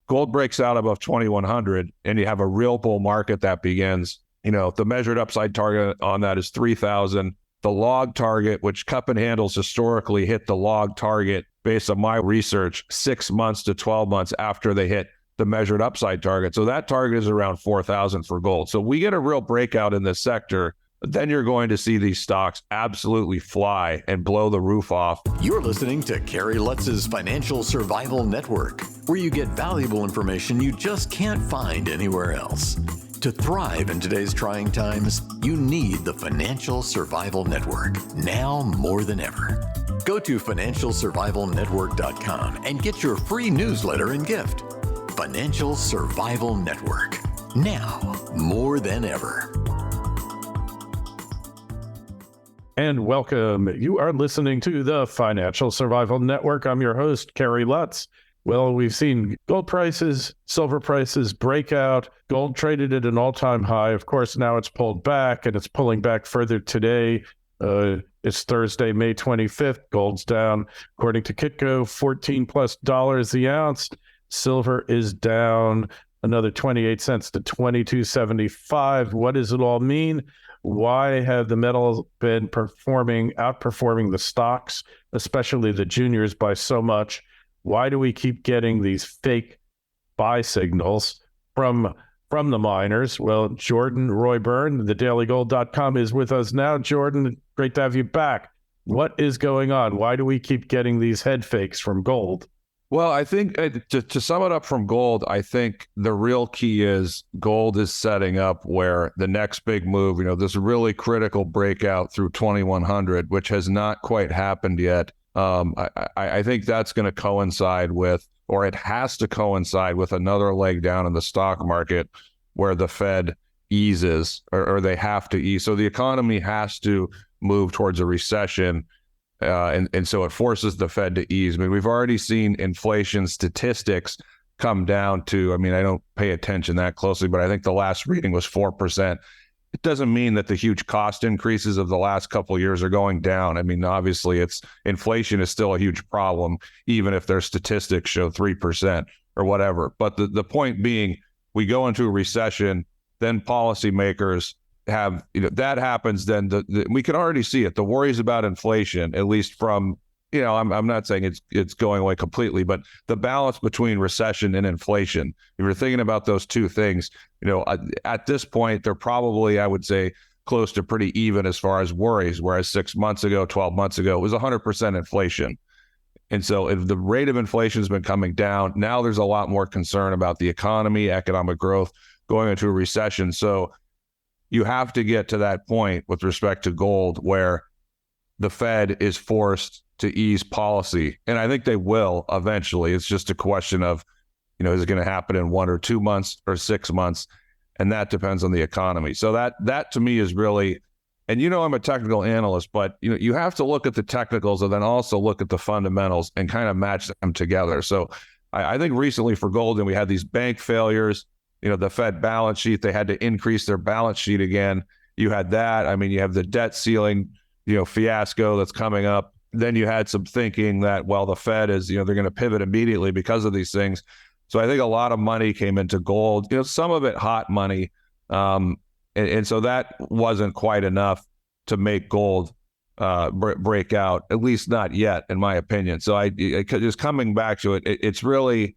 gold breaks out above 2,100 and you have a real bull market that begins, the measured upside target on that is 3,000. The log target, which cup and handles historically hit the log target based on my research 6 months to 12 months after they hit the measured upside target. So that target is around 4,000 for gold. So we get a real breakout in this sector, then you're going to see these stocks absolutely fly and blow the roof off. You're listening to Kerry Lutz's Financial Survival Network, where you get valuable information you just can't find anywhere else. To thrive in today's trying times, you need the Financial Survival Network, now more than ever. Go to financialsurvivalnetwork.com and get your free newsletter and gift. Financial Survival Network, now more than ever. And welcome. You are listening to the Financial Survival Network. I'm your host, Kerry Lutz. Well, we've seen gold prices, silver prices break out. Gold traded at an all-time high. Of course, now it's pulled back, and it's pulling back further today. It's Thursday, May 25th. Gold's down, according to Kitco, $14+ the ounce. Silver is down another 28 cents to $22.75. What does it all mean? Why have the metals been outperforming the stocks, especially the juniors, by so much? Why do we keep getting these fake buy signals from the miners? Well, Jordan Roy-Byrne, thedailygold.com, is with us now. Jordan, great to have you back. What is going on? Why do we keep getting these head fakes from gold? Well, I think to sum it up from gold, I think the real key is gold is setting up where the next big move, this really critical breakout through 2,100, which has not quite happened yet. I think that's going to coincide with, or it has to coincide with, another leg down in the stock market where the Fed eases, or they have to ease. So the economy has to move towards a recession. And so it forces the Fed to ease. I mean, we've already seen inflation statistics come down to, I don't pay attention that closely, but I think the last reading was 4%. It doesn't mean that the huge cost increases of the last couple of years are going down. Obviously, inflation is still a huge problem, even if their statistics show 3% or whatever. But the point being, we go into a recession, then policymakers have, that happens, then we can already see it. The worries about inflation, at least from, I'm not saying it's going away completely, but the balance between recession and inflation, if you're thinking about those two things, at this point, they're probably, I would say, close to pretty even as far as worries, whereas 6 months ago, 12 months ago, it was 100% inflation. And so if the rate of inflation has been coming down, now there's a lot more concern about the economy, economic growth, going into a recession. So you have to get to that point with respect to gold where the Fed is forced to ease policy. And I think they will eventually. It's just a question of, is it going to happen in 1 or 2 months or 6 months? And that depends on the economy. So that to me is really, and I'm a technical analyst, but you have to look at the technicals and then also look at the fundamentals and kind of match them together. So I think recently for gold, and we had these bank failures, the Fed balance sheet, they had to increase their balance sheet again. You had that. You have the debt ceiling, fiasco that's coming up. Then you had some thinking that, well, the Fed is, they're going to pivot immediately because of these things. So I think a lot of money came into gold, some of it hot money. And so that wasn't quite enough to make gold break out, at least not yet, in my opinion. So just coming back to it, it's really,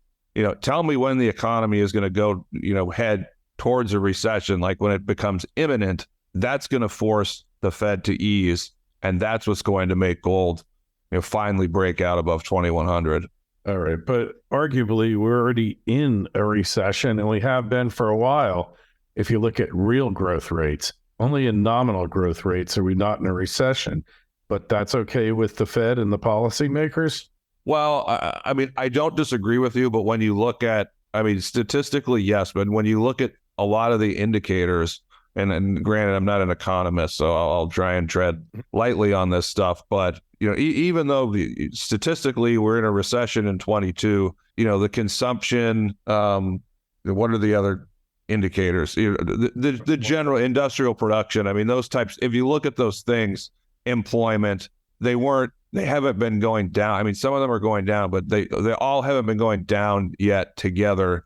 tell me when the economy is going to go, head towards a recession, like when it becomes imminent. That's going to force the Fed to ease, and that's what's going to make gold, finally break out above 2,100. All right, but arguably we're already in a recession, and we have been for a while. If you look at real growth rates, only in nominal growth rates are we not in a recession. But that's okay with the Fed and the policymakers? Well, I don't disagree with you, but when you look at, statistically, yes, but when you look at a lot of the indicators, and granted, I'm not an economist, so I'll try and tread lightly on this stuff, but, even though statistically we're in a recession in 22, the consumption, what are the other indicators? The general industrial production, those types, if you look at those things, employment, they weren't they haven't been going down. I mean, some of them are going down, but they all haven't been going down yet together,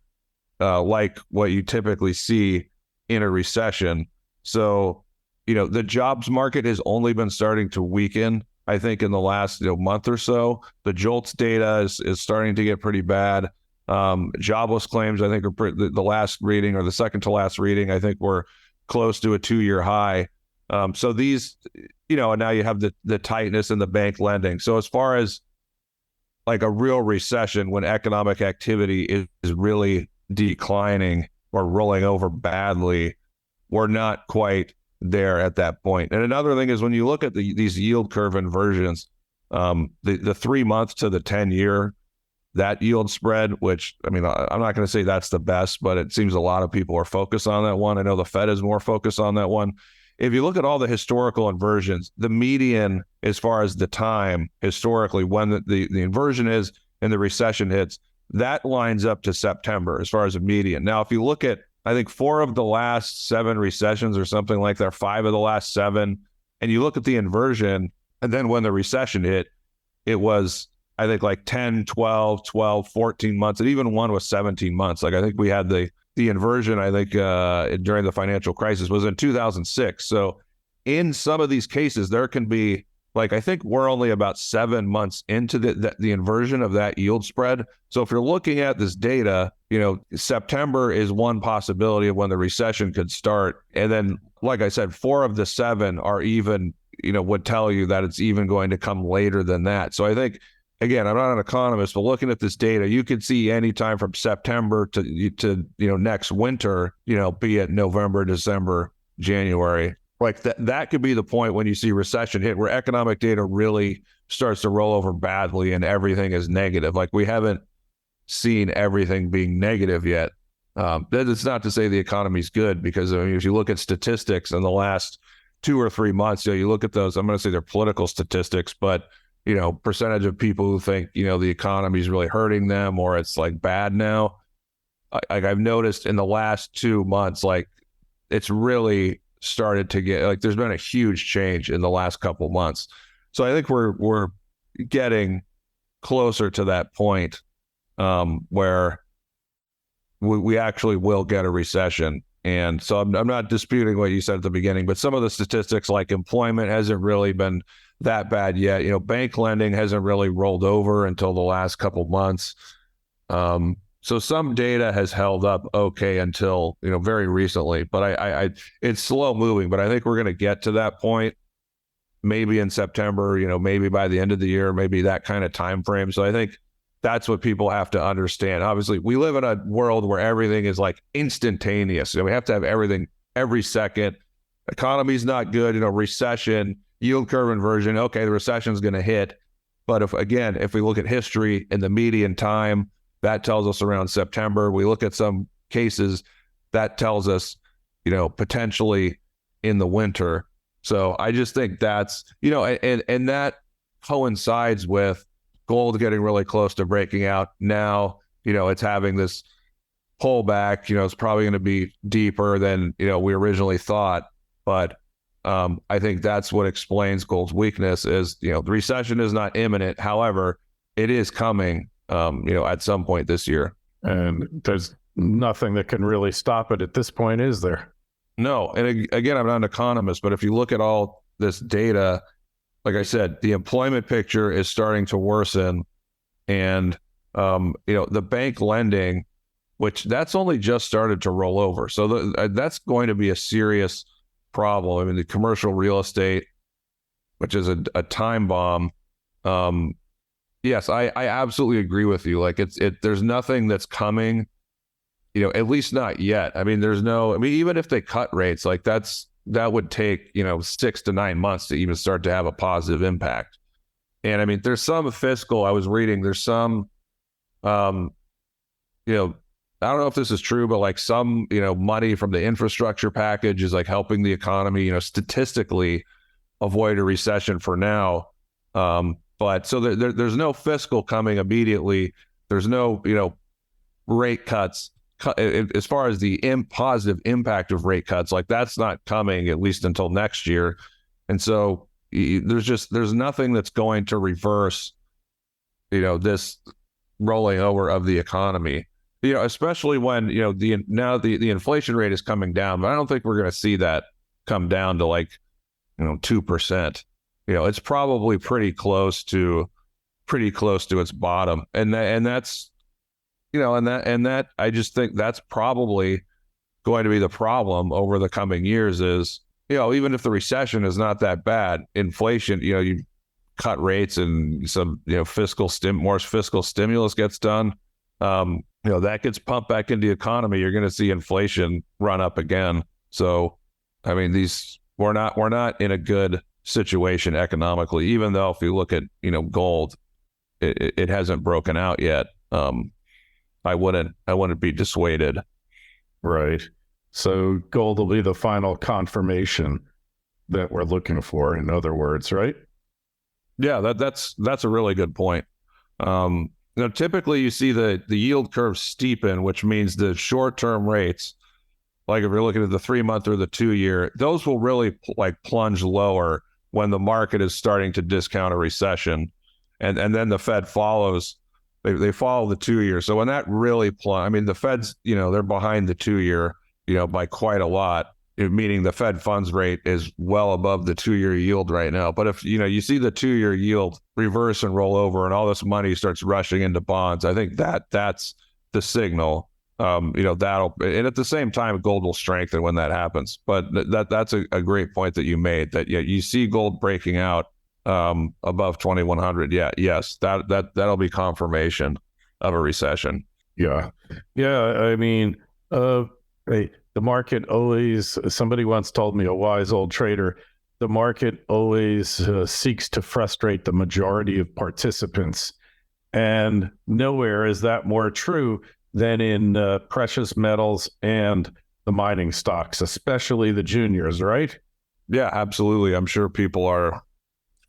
like what you typically see in a recession. So, the jobs market has only been starting to weaken, I think, in the last month or so. The JOLTS data is starting to get pretty bad. Jobless claims, I think, are the last reading, or the second to last reading, I think we're close to a 2-year high. So these, and now you have the tightness in the bank lending. So as far as like a real recession, when economic activity is really declining or rolling over badly, we're not quite there at that point. And another thing is, when you look at these yield curve inversions, the 3 month to the 10-year, that yield spread, which, I mean, I'm not going to say that's the best, but it seems a lot of people are focused on that one. I know the Fed is more focused on that one. If you look at all the historical inversions, the median, as far as the time historically when the inversion is and the recession hits, that lines up to September as far as a median. Now, if you look at, I think 4 of the last 7 recessions or something like that, 5 of the last 7, and you look at the inversion, and then when the recession hit, it was, I think, like 10, 12, 14 months, and even one was 17 months. Like, I think we had the inversion, I think, during the financial crisis was in 2006. So in some of these cases, there can be, like, I think we're only about 7 months into the inversion of that yield spread. So if you're looking at this data, September is one possibility of when the recession could start. And then, like I said, 4 of the 7 are even, would tell you that it's even going to come later than that. So I think, again, I'm not an economist, but looking at this data, you could see any time from September to next winter, be it November, December, January. Like that could be the point when you see recession hit, where economic data really starts to roll over badly and everything is negative. Like, we haven't seen everything being negative yet. That's not to say the economy's good, because if you look at statistics in the last 2 or 3 months, you look at those, I'm going to say they're political statistics, but percentage of people who think, the economy is really hurting them, or it's like bad now. Like, I've noticed in the last 2 months, like, it's really started to get, like, there's been a huge change in the last couple months. So I think we're getting closer to that point where we actually will get a recession. And so I'm not disputing what you said at the beginning, but some of the statistics, like employment, hasn't really been that bad yet. Bank lending hasn't really rolled over until the last couple months. So some data has held up okay until, very recently, but I it's slow moving, but I think we're going to get to that point maybe in September, maybe by the end of the year, maybe that kind of time frame. So I think that's what people have to understand. Obviously, we live in a world where everything is like instantaneous. We have to have everything every second. Economy's not good, recession, yield curve inversion. Okay, the recession is going to hit. But if we look at history and the median time, that tells us around September. We look at some cases, that tells us, potentially in the winter. So I just think that's, and that coincides with gold getting really close to breaking out. Now, it's having this pullback. It's probably going to be deeper than, we originally thought. But I think that's what explains gold's weakness is, the recession is not imminent. However, it is coming, at some point this year. And there's nothing that can really stop it at this point, is there? No. And again, I'm not an economist, but if you look at all this data, like I said, the employment picture is starting to worsen. And, the bank lending, which that's only just started to roll over. So that's going to be a serious problem. I mean, the commercial real estate, which is a time bomb. Yes, I absolutely agree with you. Like there's nothing that's coming, at least not yet. I mean, even if they cut rates, like that would take, 6 to 9 months to even start to have a positive impact. And I mean, there's some fiscal, I was reading, there's some, I don't know if this is true, but like some, money from the infrastructure package is like helping the economy, statistically avoid a recession for now. But so there's no fiscal coming immediately. There's no, rate cuts. As far as the positive impact of rate cuts, like that's not coming at least until next year. And so, there's nothing that's going to reverse, this rolling over of the economy. Especially when the inflation rate is coming down, but I don't think we're going to see that come down to like 2%. It's probably pretty close to its bottom, and that's I just think that's probably going to be the problem over the coming years. Is even if the recession is not that bad, inflation, you cut rates and some more fiscal stimulus gets done. That gets pumped back into the economy. You're going to see inflation run up again. So, I mean, we're not in a good situation economically, even though if you look at, gold, it hasn't broken out yet. I wouldn't be dissuaded. Right. So gold will be the final confirmation that we're looking for, in other words, right? Yeah, that's a really good point. Typically you see the yield curve steepen, which means the short-term rates, like if you're looking at the 3-month or the 2-year, those will really plunge lower when the market is starting to discount a recession, and then the Fed follows. They follow the 2-year. So when that really the Fed's they're behind the 2-year by quite a lot. Meaning the Fed funds rate is well above the 2-year yield right now. But if you see the 2-year yield reverse and roll over and all this money starts rushing into bonds, I think that's the signal. That'll, and at the same time, gold will strengthen when that happens. But that's a great point that you made, that you see gold breaking out above 2,100. Yes, that'll be confirmation of a recession. Yeah. I mean, the market always, somebody once told me, a wise old trader, the market always seeks to frustrate the majority of participants. And nowhere is that more true than in precious metals and the mining stocks, especially the juniors, right? Yeah, absolutely. I'm sure people are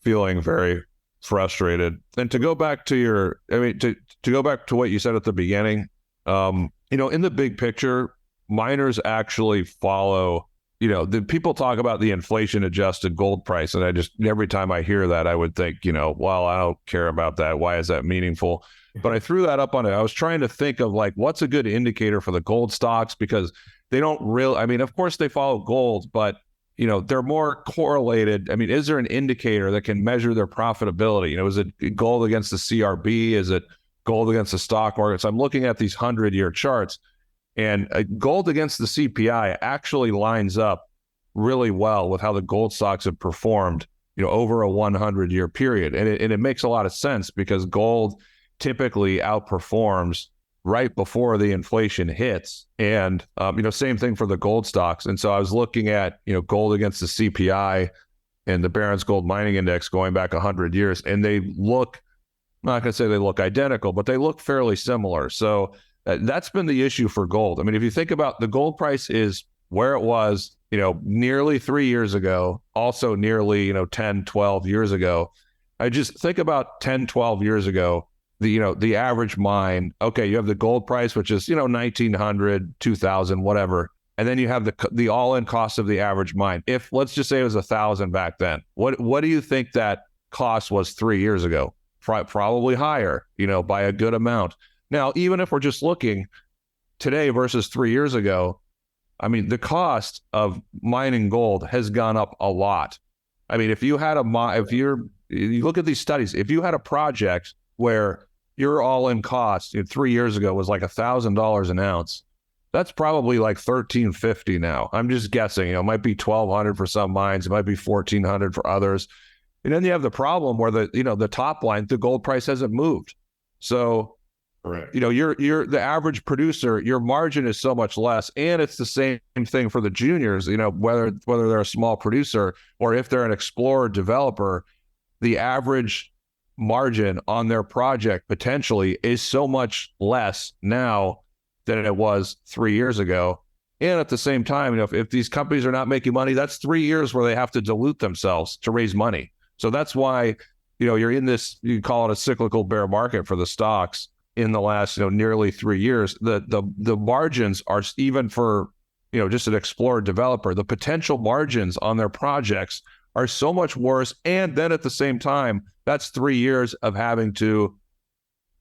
feeling very frustrated. And to go back to to go back to what you said at the beginning, in the big picture, miners actually follow, the people talk about the inflation adjusted gold price. And I just, every time I hear that, I would think, well, I don't care about that. Why is that meaningful? But I threw that up on it. I was trying to think of what's a good indicator for the gold stocks, because they don't really, of course they follow gold, but they're more correlated. Is there an indicator that can measure their profitability? Is it gold against the CRB? Is it gold against the stock market? So I'm looking at these 100-year charts. And gold against the CPI actually lines up really well with how the gold stocks have performed, over a 100-year period. And it makes a lot of sense, because gold typically outperforms right before the inflation hits. And, same thing for the gold stocks. And so I was looking at, gold against the CPI and the Barron's Gold Mining Index going back 100 years. And they look, I'm not going to say they look identical, but they look fairly similar. So that's been the issue for gold. If you think about the gold price is where it was, nearly 3 years ago, also nearly, 10, 12 years ago. I just think about 10, 12 years ago, the average mine, okay, you have the gold price, which is, 1,900, 2,000, whatever. And then you have the all-in cost of the average mine. If, let's just say it was 1,000 back then, what do you think that cost was 3 years ago? Probably higher, by a good amount. Now, even if we're just looking today versus 3 years ago, the cost of mining gold has gone up a lot. If you had you look at these studies, if you had a project where your all-in cost 3 years ago was like $1,000 an ounce, that's probably like $1,350 now. I'm just guessing. It might be $1,200 for some mines, it might be $1,400 for others. And then you have the problem where the top line, the gold price hasn't moved. So correct. You're the average producer, your margin is so much less. And it's the same thing for the juniors, whether they're a small producer or if they're an explorer developer, the average margin on their project potentially is so much less now than it was 3 years ago. And at the same time, if these companies are not making money, that's 3 years where they have to dilute themselves to raise money. So that's why, you're in this, you call it a cyclical bear market for the stocks in the last, nearly 3 years. The margins are, even for, just an explorer developer, the potential margins on their projects are so much worse. And then at the same time, that's 3 years of having to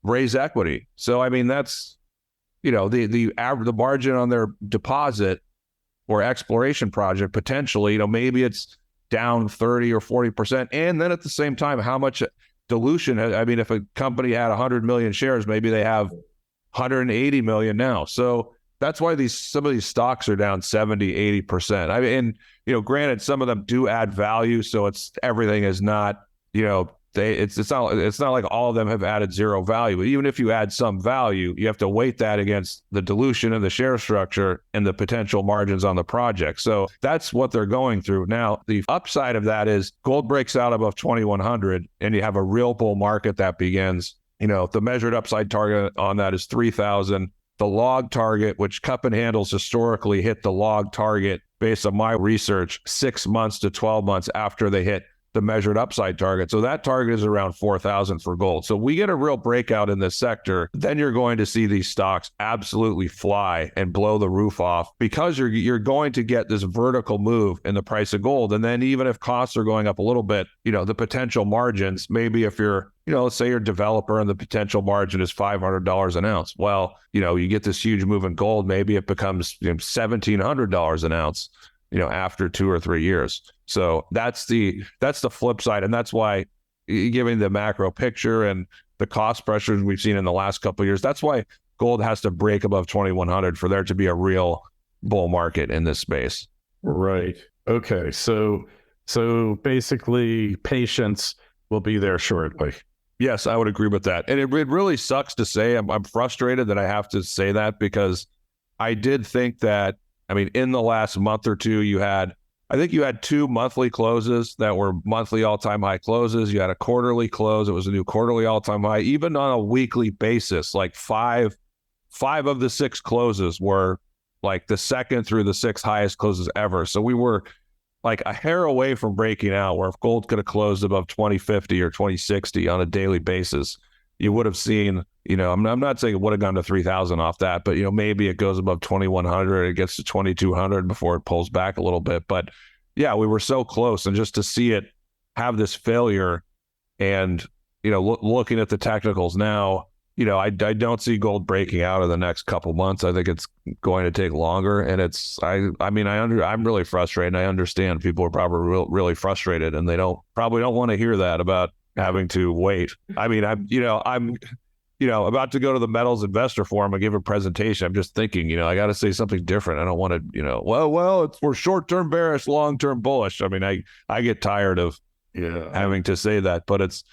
raise equity. So, I mean, that's, the average, the margin on their deposit or exploration project, potentially, maybe it's down 30 or 40%. And then at the same time, how much dilution? I mean, if a company had 100 million shares, maybe they have 180 million now. So that's why some of these stocks are down 70, 80%. I mean, and, granted, some of them do add value. So everything is not, it's not like all of them have added zero value. But even if you add some value, you have to weight that against the dilution in the share structure and the potential margins on the project. So that's what they're going through. Now, the upside of that is gold breaks out above 2,100 and you have a real bull market that begins. The measured upside target on that is 3,000. The log target, which cup and handles historically hit the log target based on my research 6 months to 12 months after they hit the measured upside target. So that target is around 4,000 for gold. So we get a real breakout in this sector, then you're going to see these stocks absolutely fly and blow the roof off because you're going to get this vertical move in the price of gold. And then even if costs are going up a little bit, the potential margins, maybe if you're, let's say you're a developer and the potential margin is $500 an ounce. Well, you get this huge move in gold, maybe it becomes $1,700 an ounce, after 2 or 3 years. So that's the flip side. And that's why, given the macro picture and the cost pressures we've seen in the last couple of years, that's why gold has to break above 2,100 for there to be a real bull market in this space. Right. Okay. So basically patience will be there shortly. Yes, I would agree with that. And it really sucks to say. I'm frustrated that I have to say that because I did think that, in the last month or two, you had 2 monthly closes that were monthly all-time high closes. You had a quarterly close. It was a new quarterly all-time high. Even on a weekly basis, like five of the 6 closes were like the second through the 6th highest closes ever. So we were like a hair away from breaking out, where if gold could have closed above 2050 or 2060 on a daily basis, you would have seen, I'm not saying it would have gone to 3,000 off that, but, maybe it goes above 2,100, it gets to 2,200 before it pulls back a little bit. But yeah, we were so close. And just to see it have this failure and, looking at the technicals now, I don't see gold breaking out in the next couple months. I think it's going to take longer. And I'm really frustrated. And I understand people are probably really frustrated and they probably don't want to hear that about having to wait. I'm about to go to the Metals Investor Forum and give a presentation. I'm just thinking, I got to say something different. I don't want to, we're short-term bearish, long-term bullish. I get tired of having to say that, but it's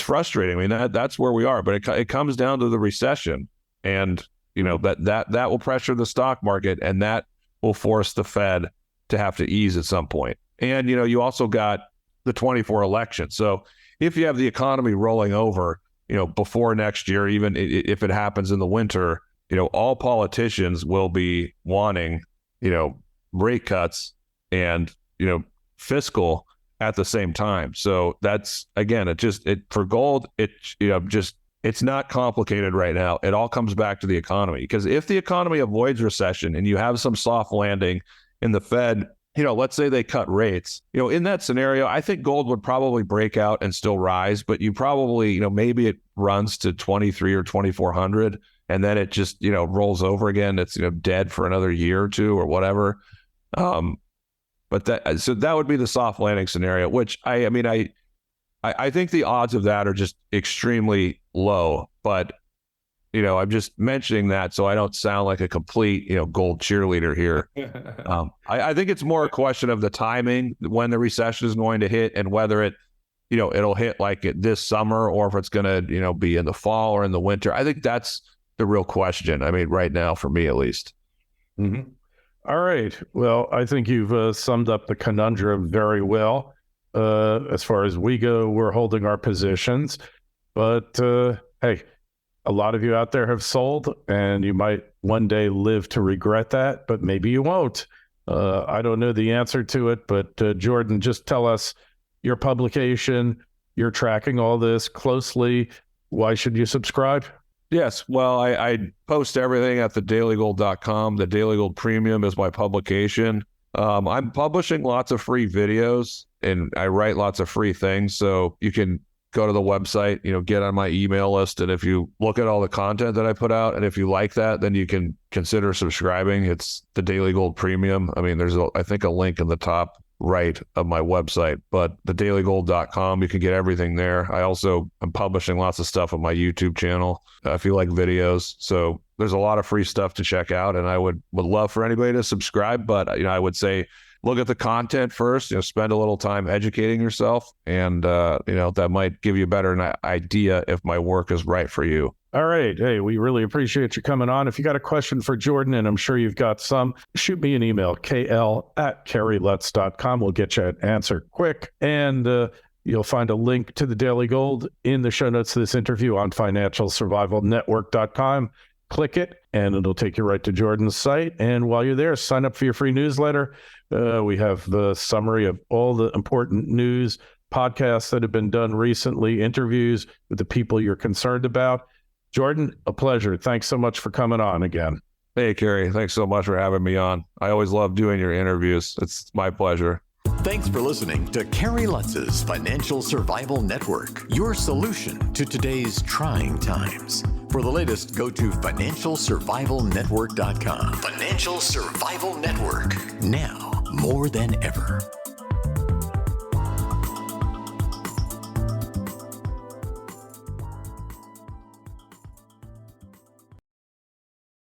frustrating. That's where we are, but it comes down to the recession, and that will pressure the stock market, and that will force the Fed to have to ease at some point. And you also got the 24 election. So if you have the economy rolling over, before next year, even if it happens in the winter, all politicians will be wanting, rate cuts and, fiscal at the same time. So that's, again, for gold, it's not complicated right now. It all comes back to the economy, because if the economy avoids recession and you have some soft landing in the Fed, let's say they cut rates, in that scenario, I think gold would probably break out and still rise, but you probably, maybe it runs to 23 or 2,400 and then it just, rolls over again. It's, dead for another year or two or whatever. But that would be the soft landing scenario, which I think the odds of that are just extremely low, but I'm just mentioning that so I don't sound like a complete, gold cheerleader here. I think it's more a question of the timing when the recession is going to hit and whether it, it'll hit like this summer or if it's going to, be in the fall or in the winter. I think that's the real question. Right now, for me, at least. Mm-hmm. All right. Well, I think you've summed up the conundrum very well. As far as we go, we're holding our positions, but hey, a lot of you out there have sold, and you might one day live to regret that, but maybe you won't. I don't know the answer to it, but Jordan, just tell us your publication. You're tracking all this closely. Why should you subscribe? Yes. Well, I post everything at thedailygold.com. The Daily Gold Premium is my publication. I'm publishing lots of free videos and I write lots of free things. So you can go to the website, get on my email list. And if you look at all the content that I put out, and if you like that, then you can consider subscribing. It's the Daily Gold Premium. I mean, there's, I think, a link in the top right of my website, but thedailygold.com, you can get everything there. I'm publishing lots of stuff on my YouTube channel if you like videos. So there's a lot of free stuff to check out, and I would love for anybody to subscribe. But I would say look at the content first. Spend a little time educating yourself, and that might give you a better idea if my work is right for you. All right. Hey, we really appreciate you coming on. If you got a question for Jordan, and I'm sure you've got some, shoot me an email, kl@kerrylutz.com. We'll get you an answer quick. And you'll find a link to the Daily Gold in the show notes of this interview on financialsurvivalnetwork.com. Click it, and it'll take you right to Jordan's site. And while you're there, sign up for your free newsletter. We have the summary of all the important news, podcasts that have been done recently, interviews with the people you're concerned about. Jordan, a pleasure. Thanks so much for coming on again. Hey, Kerry, thanks so much for having me on. I always love doing your interviews. It's my pleasure. Thanks for listening to Kerry Lutz's Financial Survival Network, your solution to today's trying times. For the latest, go to financialsurvivalnetwork.com. Financial Survival Network, now more than ever.